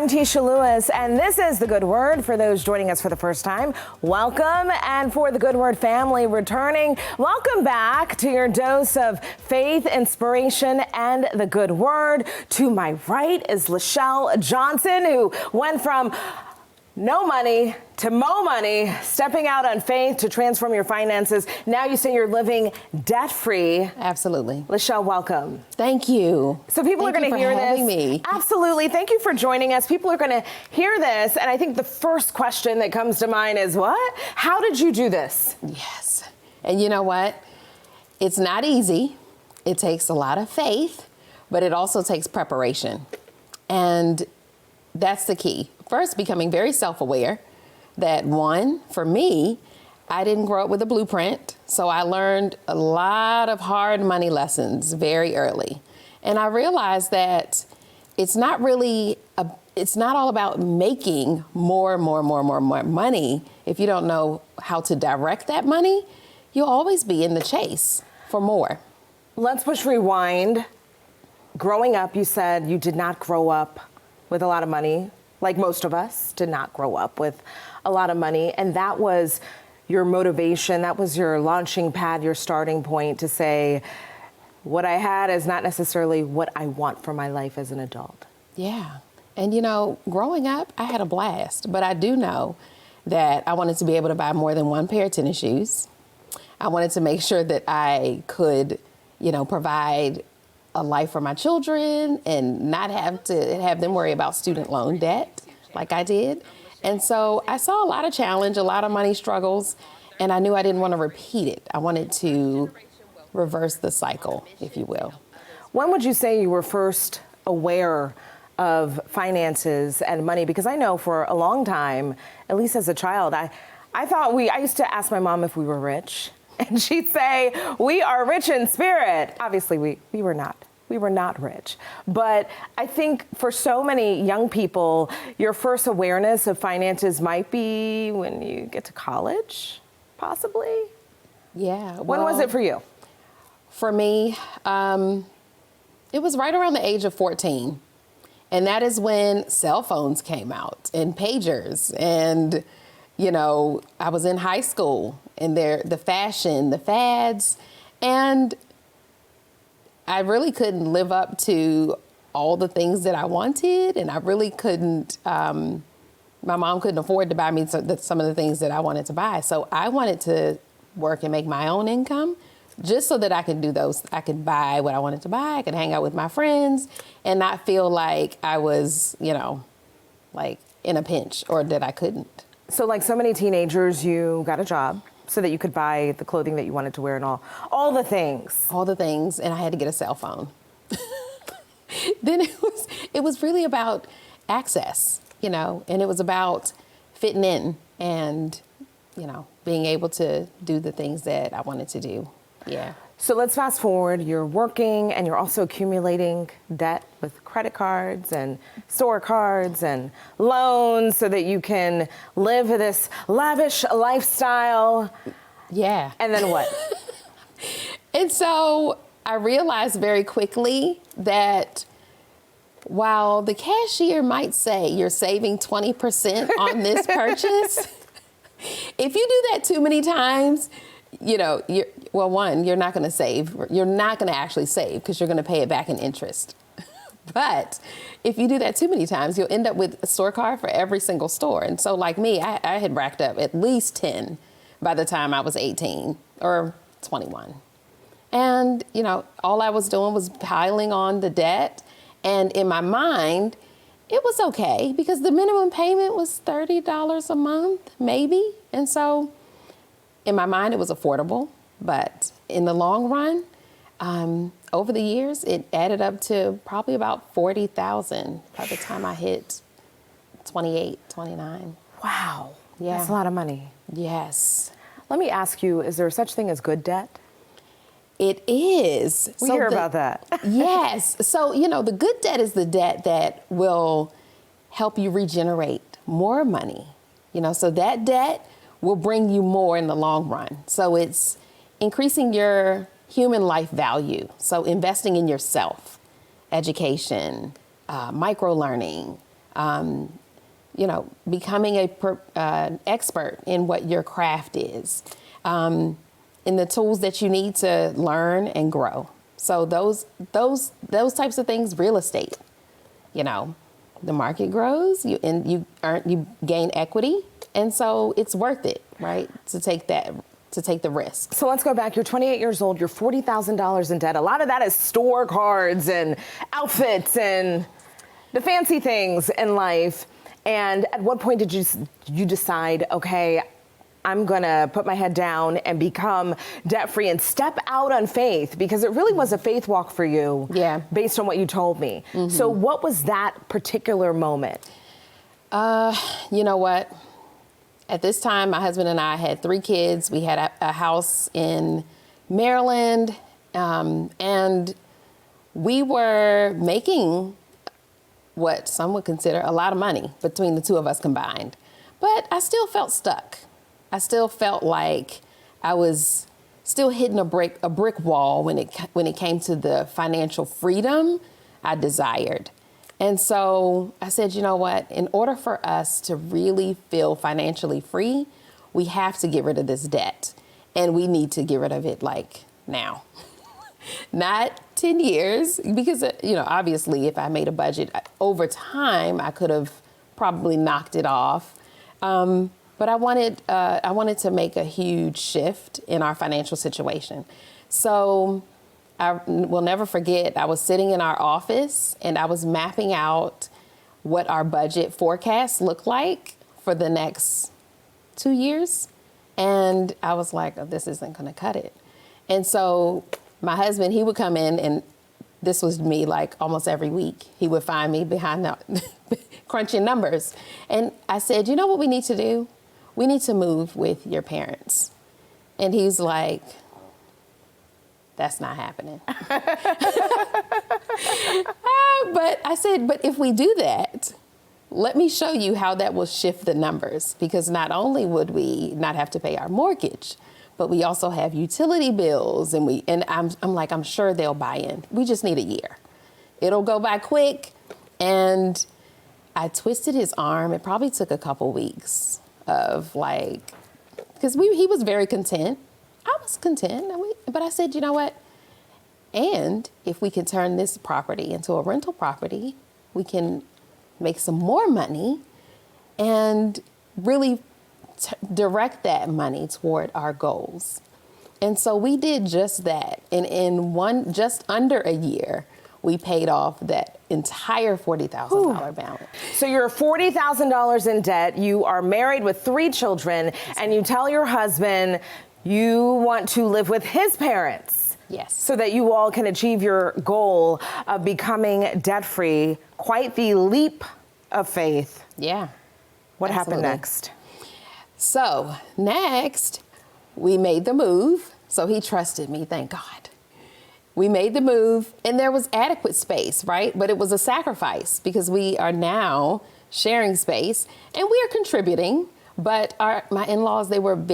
I'm Tisha Lewis, and this is The Good Word. For those joining us for the first time, welcome. And for the Good Word family returning, welcome back to your dose of faith, inspiration, and the good word. To my right is LaChelle Johnson, who went from no money to mo money, stepping out on faith to transform your finances. Now you say you're living debt-free. Absolutely. LaChelle, welcome. Thank you. So people are going to hear this. Me. Absolutely. Thank you for joining us. People are going to hear this, and I think the first question that comes to mind is, what? How did you do this? Yes. And you know what? It's not easy. It takes a lot of faith, but it also takes preparation. And that's the key. First, becoming very self-aware that, one, for me, I didn't grow up with a blueprint, so I learned a lot of hard money lessons very early. And I realized that it's not all about making more money. If you don't know how to direct that money, you'll always be in the chase for more. Let's push rewind. Growing up, you said you did not grow up with a lot of money. Like most of us did not grow up with a lot of money. And that was your motivation. That was your launching pad, your starting point to say, what I had is not necessarily what I want for my life as an adult. Yeah. And you know, growing up, I had a blast. But I do know that I wanted to be able to buy more than one pair of tennis shoes. I wanted to make sure that I could, provide a life for my children and not have to have them worry about student loan debt like I did. And so I saw a lot of challenge, a lot of money struggles, and I knew I didn't want to repeat it. I wanted to reverse the cycle, if you will. When would you say you were first aware of finances and money? Because I know for a long time, at least as a child, I used to ask my mom if we were rich. And she'd say, we are rich in spirit. Obviously, we were not. We were not rich. But I think for so many young people, your first awareness of finances might be when you get to college, possibly? Yeah. When was it for you? For me, it was right around the age of 14. And that is when cell phones came out and pagers. And, I was in high school. And the fashion, the fads, and I really couldn't live up to all the things that I wanted, and I really couldn't, my mom couldn't afford to buy me some of the things that I wanted to buy. So I wanted to work and make my own income just so that I could do those. I could buy what I wanted to buy. I could hang out with my friends and not feel like I was, like in a pinch or that I couldn't. So like so many teenagers, you got a job so that you could buy the clothing that you wanted to wear and all the things. All the things, and I had to get a cell phone. Then it was really about access, and it was about fitting in and, being able to do the things that I wanted to do. Yeah. So let's fast forward. You're working and you're also accumulating debt with credit cards and store cards and loans so that you can live this lavish lifestyle. Yeah. And then what? And so I realized very quickly that while the cashier might say you're saving 20% on this purchase, if you do that too many times, you're not going to save. You're not going to actually save because you're going to pay it back in interest. But if you do that too many times, you'll end up with a store card for every single store. And so like me, I had racked up at least 10 by the time I was 18 or 21. And, all I was doing was piling on the debt. And in my mind, it was okay because the minimum payment was $30 a month, maybe. And so in my mind, it was affordable, but in the long run, over the years, it added up to probably about $40,000 by the time I hit 28, 29. Wow. Yeah. That's a lot of money. Yes. Let me ask you, is there such thing as good debt? It is. We hear about that. Yes. So, the good debt is the debt that will help you regenerate more money. So that debt will bring you more in the long run. So it's increasing your human life value. So investing in yourself, education, micro learning, becoming an expert in what your craft is, in the tools that you need to learn and grow. So those types of things, real estate, the market grows, you gain equity, and so it's worth it, right, to take the risk. So let's go back. You're 28 years old. You're $40,000 in debt. A lot of that is store cards and outfits and the fancy things in life. And at what point did you decide, okay, I'm going to put my head down and become debt-free and step out on faith? Because it really was a faith walk for you, based on what you told me. Mm-hmm. So what was that particular moment? You know what? At this time, my husband and I had 3 kids. We had a house in Maryland, and we were making what some would consider a lot of money between the two of us combined. But I still felt stuck. I still felt like I was still hitting a brick wall when it came to the financial freedom I desired. And so I said, you know what? In order for us to really feel financially free, we have to get rid of this debt. And we need to get rid of it like now. Not 10 years, because, obviously if I made a budget over time, I could have probably knocked it off. But I wanted to make a huge shift in our financial situation. So I will never forget, I was sitting in our office and I was mapping out what our budget forecast looked like for the next 2 years. And I was like, oh, this isn't going to cut it. And so my husband, he would come in, and this was me like almost every week. He would find me behind the crunching numbers. And I said, you know what we need to do? We need to move with your parents. And he's like, that's not happening. But I said, but if we do that, let me show you how that will shift the numbers. Because not only would we not have to pay our mortgage, but we also have utility bills, and I'm like, I'm sure they'll buy in. We just need a year. It'll go by quick. And I twisted his arm. It probably took a couple weeks of because he was very content. I was content, but I said, you know what? And if we can turn this property into a rental property, we can make some more money and really direct that money toward our goals. And so we did just that. And in just under a year, we paid off that entire $40,000 balance. So you're $40,000 in debt. You are married with 3 children, and you tell your husband you want to live with his parents. Yes. So that you all can achieve your goal of becoming debt-free. Quite the leap of faith. Yeah. What Absolutely. happened next? So next, we made the move. So he trusted me, thank God. We made the move, and there was adequate space, right? But it was a sacrifice because we are now sharing space, and we are contributing. But my in-laws, they loved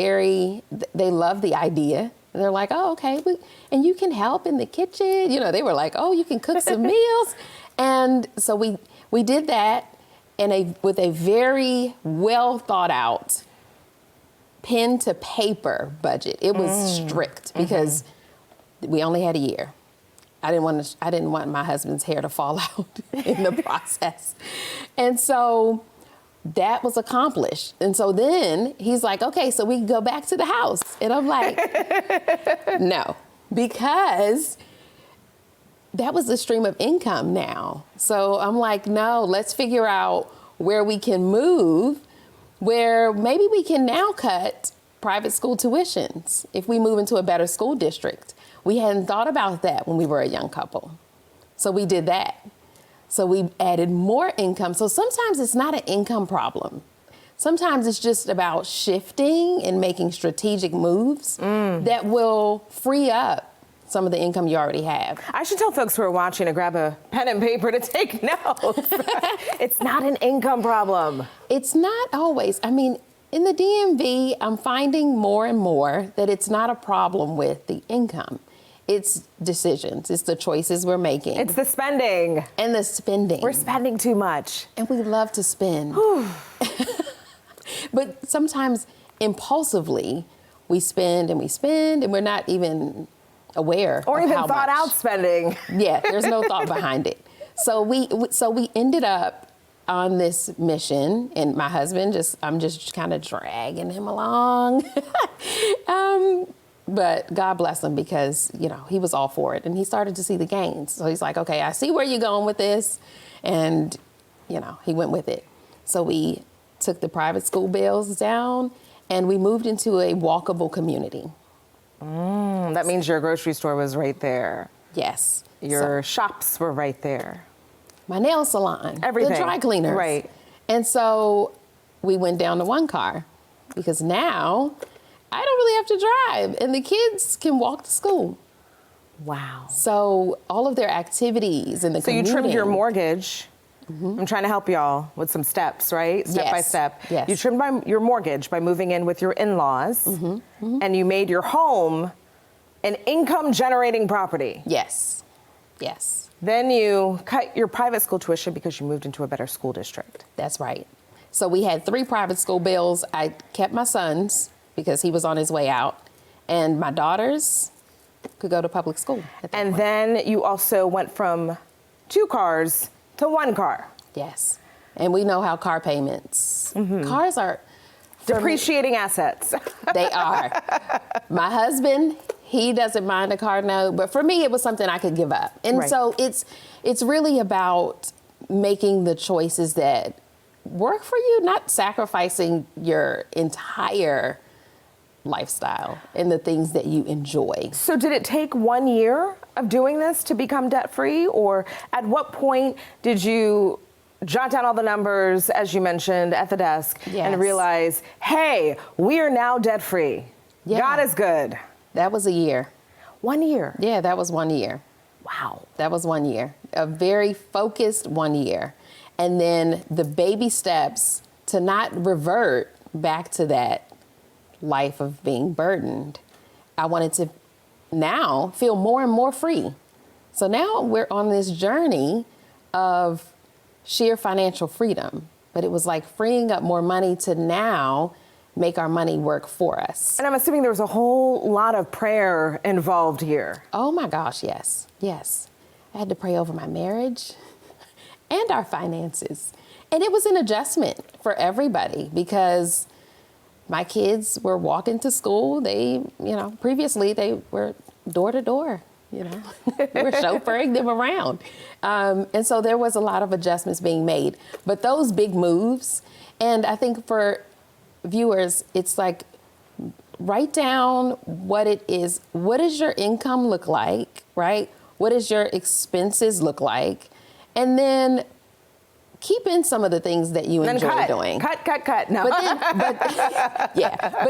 the idea. And they're like, oh, okay, and you can help in the kitchen. They were like, oh, you can cook some meals. And so we did that with a very well thought out pen to paper budget. It was strict because we only had a year. I didn't want my husband's hair to fall out in the process. And so that was accomplished. And so then he's like, okay, so we can go back to the house. And I'm like, no, because that was the stream of income now. So I'm like, no, let's figure out where we can move, where maybe we can now cut private school tuitions if we move into a better school district. We hadn't thought about that when we were a young couple. So we did that. So we added more income. So sometimes it's not an income problem. Sometimes it's just about shifting and making strategic moves that will free up some of the income you already have. I should tell folks who are watching to grab a pen and paper to take notes. It's not an income problem. It's not always. I mean, in the DMV, I'm finding more and more that it's not a problem with the income. It's decisions. It's the choices we're making. It's the spending. And the spending. We're spending too much. And we love to spend. But sometimes impulsively, we spend and we're not even aware Or of even how thought much. out spending. Yeah, there's no thought behind it. So we ended up on this mission, and my husband I'm just kind of dragging him along. But God bless him, because, he was all for it, and he started to see the gains. So he's like, okay, I see where you're going with this. And, he went with it. So we took the private school bills down, and we moved into a walkable community. That means your grocery store was right there. Yes. Your shops were right there. My nail salon. Everything. The dry cleaners. Right. And so we went down to one car, because now I don't really have to drive, and the kids can walk to school. Wow. So all of their activities and the So you trimmed your commuting- mortgage. I'm trying to help y'all with some steps, right? Step by Yes. step. Yes. You trimmed your mortgage by moving in with your in-laws, and you made your home an income-generating property. Yes. Yes. Then you cut your private school tuition because you moved into a better school district. That's right. So we had 3 private school bills. I kept my son's because he was on his way out, and my daughters could go to public school at that And point. then you also went from 2 cars to 1 car. Yes. And we know how car payments, cars are for me- Depreciating assets. They are. My husband, he doesn't mind a car note, but for me, it was something I could give up. And Right. so it's really about making the choices that work for you, not sacrificing your entire lifestyle and the things that you enjoy. So did it take 1 year of doing this to become debt-free? Or at what point did you jot down all the numbers, as you mentioned, at the desk Yes. and realize, hey, we are now debt-free. Yeah. God is good. That was a year. 1 year. Yeah, that was 1 year. Wow. That was 1 year, a very focused 1 year. And then the baby steps to not revert back to that life of being burdened. I wanted to now feel more and more free. So now we're on this journey of sheer financial freedom, but it was like freeing up more money to now make our money work for us. And I'm assuming there was a whole lot of prayer involved here. Oh my gosh, yes, yes. I had to pray over my marriage and our finances. And it was an adjustment for everybody, because my kids were walking to school. They, previously they were door to door, we're chauffeuring them around. And so there was a lot of adjustments being made. But those big moves, and I think for viewers, it's like, write down what it is. What does your income look like, right? What does your expenses look like? And then keep in some of the things that you enjoy doing. Cut. No. But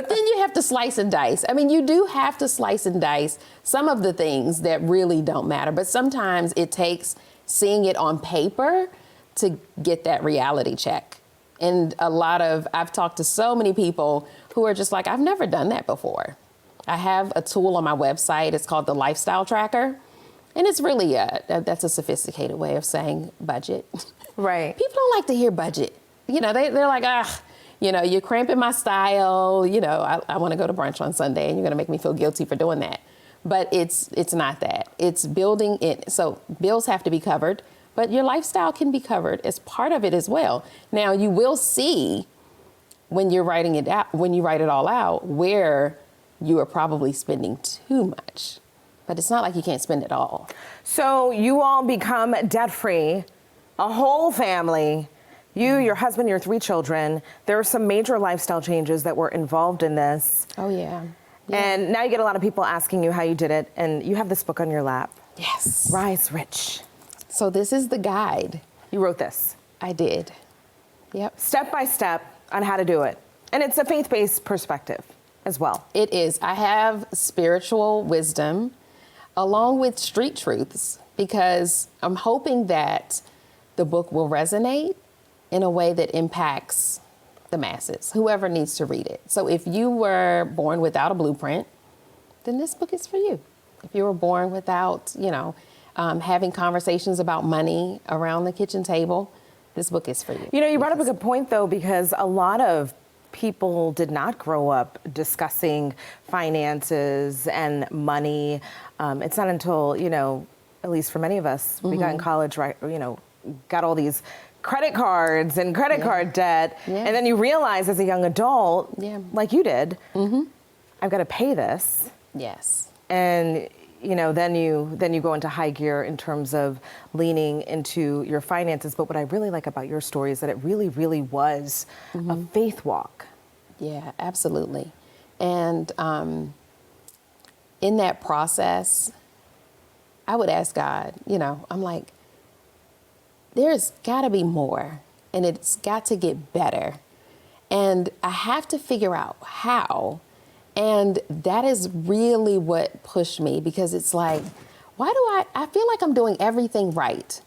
then you have to slice and dice. I mean, you do have to slice and dice some of the things that really don't matter. But sometimes it takes seeing it on paper to get that reality check. And I've talked to so many people who are just like, I've never done that before. I have a tool on my website. It's called the Lifestyle Tracker. And it's really that's a sophisticated way of saying budget. Right. People don't like to hear budget. They're like, you're cramping my style. I want to go to brunch on Sunday, and you're going to make me feel guilty for doing that. But it's not that. It's building it. So bills have to be covered, but your lifestyle can be covered as part of it as well. Now, you will see when you're writing it out, when you write it all out, where you are probably spending too much. But it's not like you can't spend it all. So you all become debt-free, a whole family, you, your husband, your 3 children. There are some major lifestyle changes that were involved in this. Oh, yeah. And now you get a lot of people asking you how you did it, and you have this book on your lap, Yes. Rise Rich. So this is the guide. You wrote this. I did. Yep. Step by step on how to do it. And it's a faith-based perspective as well. It is. I have spiritual wisdom along with street truths, because I'm hoping that the book will resonate in a way that impacts the masses, whoever needs to read it. So if you were born without a blueprint, then this book is for you. if you were born without, having conversations about money around the kitchen table, this book is for you. You brought up a good point, though, because a lot of people did not grow up discussing finances and money. It's not until, at least for many of us, we got in college, right, got all these credit cards and credit card debt. Yeah. And then you realize as a young adult, like you did, I've got to pay this. Yes. And then you go into high gear in terms of leaning into your finances. But what I really like about your story is that it really, really was a faith walk. Yeah, absolutely. And in that process, I would ask God, I'm like, there's got to be more, and it's got to get better. And I have to figure out how. And that is really what pushed me, because it's like, why do I feel like I'm doing everything right.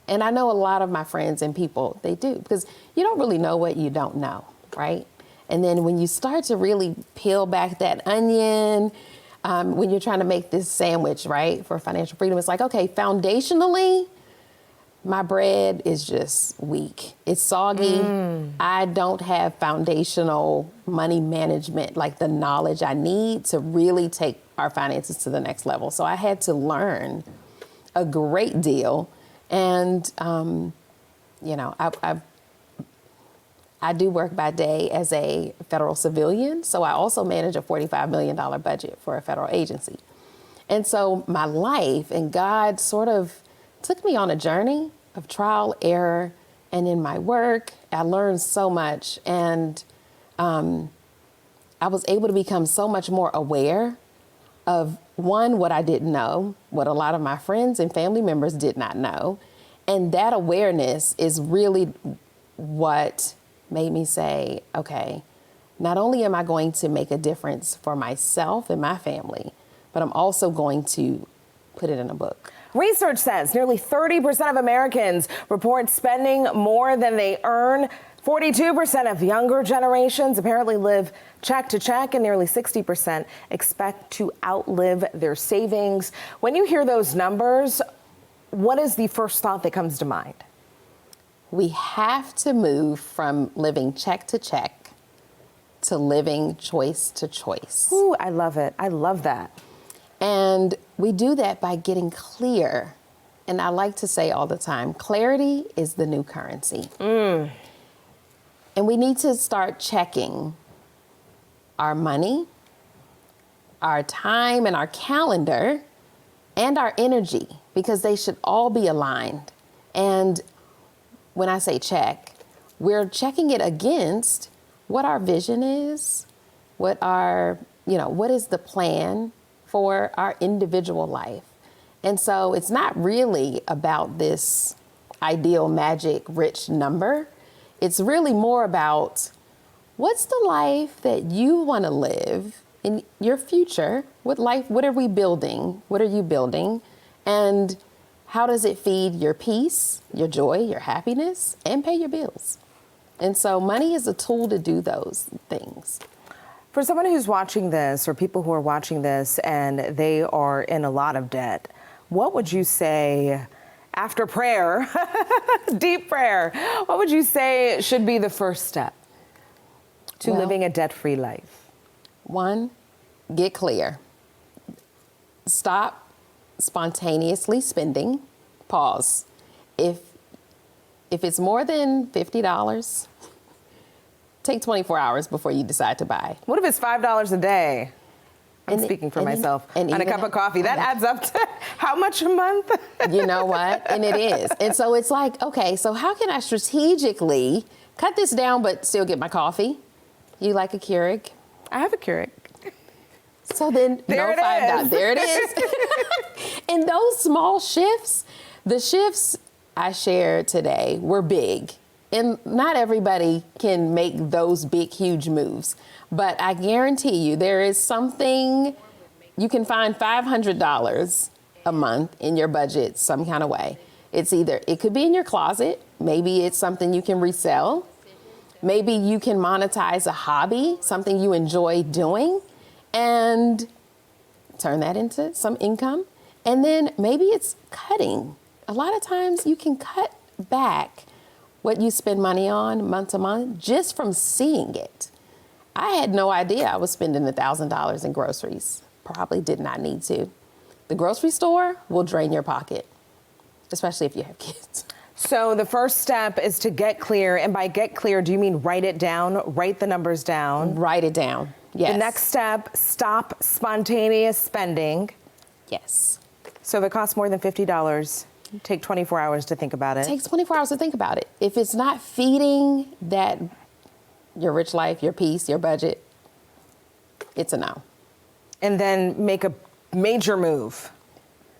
And I know a lot of my friends and people, they do, because you don't really know what you don't know, right? And then when you start to really peel back that onion, when you're trying to make this sandwich, right, for financial freedom, it's like, okay, foundationally, my bread is just weak. It's soggy. I don't have foundational money management, like the knowledge I need to really take our finances to the next level. So I had to learn a great deal. And, I do work by day as a federal civilian. So I also manage a $45 million budget for a federal agency. And so my life and God sort of took me on a journey of trial, error, and in my work, I learned so much. And I was able to become so much more aware of, one, what I didn't know, what a lot of my friends and family members did not know. And that awareness is really what made me say, okay, not only am I going to make a difference for myself and my family, but I'm also going to put it in a book. Research says nearly 30% of Americans report spending more than they earn. 42% of younger generations apparently live check to check, and nearly 60% expect to outlive their savings. When you hear those numbers, what is the first thought that comes to mind? We have to move from living check to check to living choice to choice. Ooh, I love it. I love that. And we do that by getting clear. And I like to say all the time, clarity is the new currency. And we need to start checking our money, our time and our calendar, and our energy, because they should all be aligned. And when I say check, we're checking it against what our vision is, what is the plan for our individual life. And so it's not really about this ideal, magic, rich number. It's really more about what's the life that you want to live in your future? What are we building? What are you building? And how does it feed your peace, your joy, your happiness, and pay your bills? And so money is a tool to do those things. For someone who's watching this, or people who are watching this, and they are in a lot of debt, what would you say after prayer, deep prayer, what would you say should be the first step to living a debt-free life? One, get clear. Stop spontaneously spending. Pause. If it's more than $50, take 24 hours before you decide to buy. What if it's $5 a day? I'm speaking for myself. And a cup of coffee. That adds up to how much a month? You know what? And it is. And so it's like, okay, so how can I strategically cut this down but still get my coffee? You like a Keurig? I have a Keurig. So then, there no $5. There it is. And those small shifts, the shifts I shared today were big. And not everybody can make those big, huge moves. But I guarantee you, there is something, you can find $500 a month in your budget some kind of way. It could be in your closet. Maybe it's something you can resell. Maybe you can monetize a hobby, something you enjoy doing. And turn that into some income. And then maybe it's cutting. A lot of times you can cut back what you spend money on month to month just from seeing it. I had no idea I was spending $1,000 in groceries. Probably did not need to. The grocery store will drain your pocket, especially if you have kids. So the first step is to get clear. And by get clear, do you mean write it down, write the numbers down? Write it down, yes. The next step, stop spontaneous spending. Yes. So if it costs more than $50, take 24 hours to think about it. It takes 24 hours to think about it. If it's not feeding that, your rich life, your peace, your budget, it's a no. And then make a major move.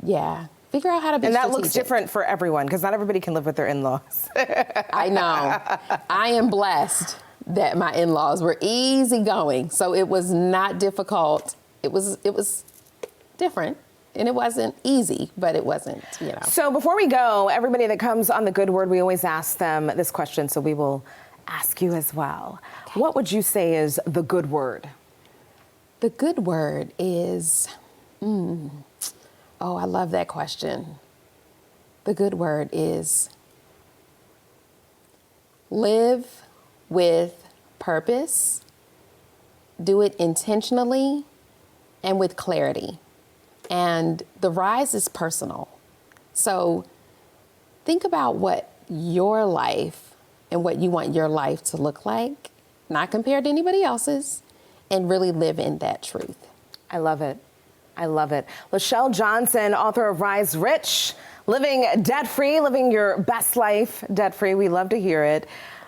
Yeah. Figure out how to be And that strategic. looks different for everyone, because not everybody can live with their in-laws. I know. I am blessed that my in-laws were easygoing, so it was not difficult. It was different, and it wasn't easy, but it wasn't, So before we go, everybody that comes on The Good Word, we always ask them this question, so we will ask you as well. Okay. What would you say is the good word? The good word is, oh, I love that question. The good word is live with purpose, do it intentionally, and with clarity. And the rise is personal. So think about what your life and what you want your life to look like, not compared to anybody else's, and really live in that truth. I love it. I love it. LaChelle Johnson, author of Rise Rich, living debt-free, living your best life debt-free. We love to hear it.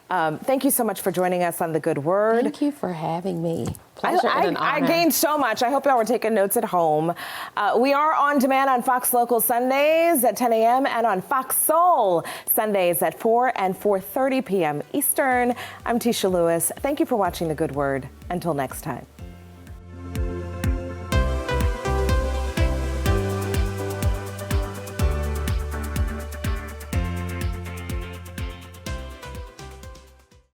Thank you so much for joining us on The Good Word. Thank you for having me. Pleasure and an honor. I gained so much. I hope y'all were taking notes at home. We are on demand on Fox Local Sundays at 10 a.m. and on Fox Soul Sundays at 4 and 4:30 p.m. Eastern. I'm Tisha Lewis. Thank you for watching The Good Word. Until next time.